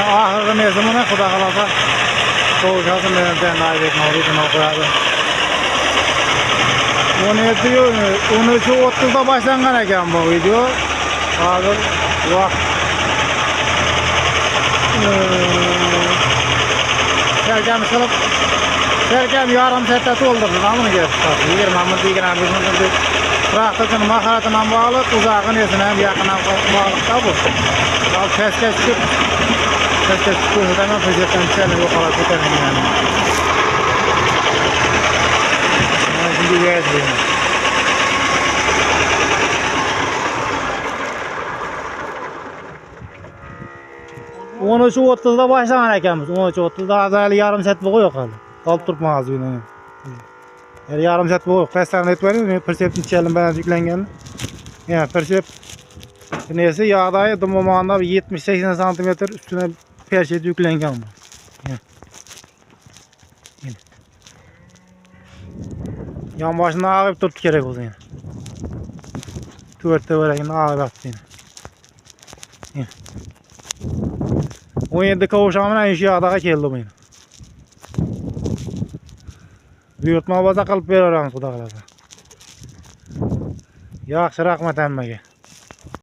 ahırı ne zamana Xudo kalasa soğuşasın ben aybek mağrudun okuyadı. 13:30'da başlangan ekan bu video. Hazır vaqt Serkan qilib Serkan yarım saatda to'ldirdi. Namını geçti. 20 minut 20 minut. Praktikani mahoratini ham bog'liq, uzog'ini esini ham yaqin ham bog'liqda bu. Al tezga chiqib ko'rsataman prezidentdan chani yo'qolib ketadi yani. Şimdi geldim. Onu şu 30'da başlayan ekanmiz. 13:30'da azali yarım saat bu yok hali. Kalıp turpmaz yine. Yarım saat bu. Festan etmedim. Perseptin çelim ben yüklengen. Yani persep neyse yağdayı dumamağında 70-80 santimetre üstüne perşet yüklengen bu. Yan başına ağırıp tuttu gerek oldu yani. Tüvette böyle yine ağır attı yine. 17 kavuşamına işi adağa keldi bu yine. Buyurtma baza kalıp veriyoruz Xudo kalasa. Yaxşı rahmat hammaga.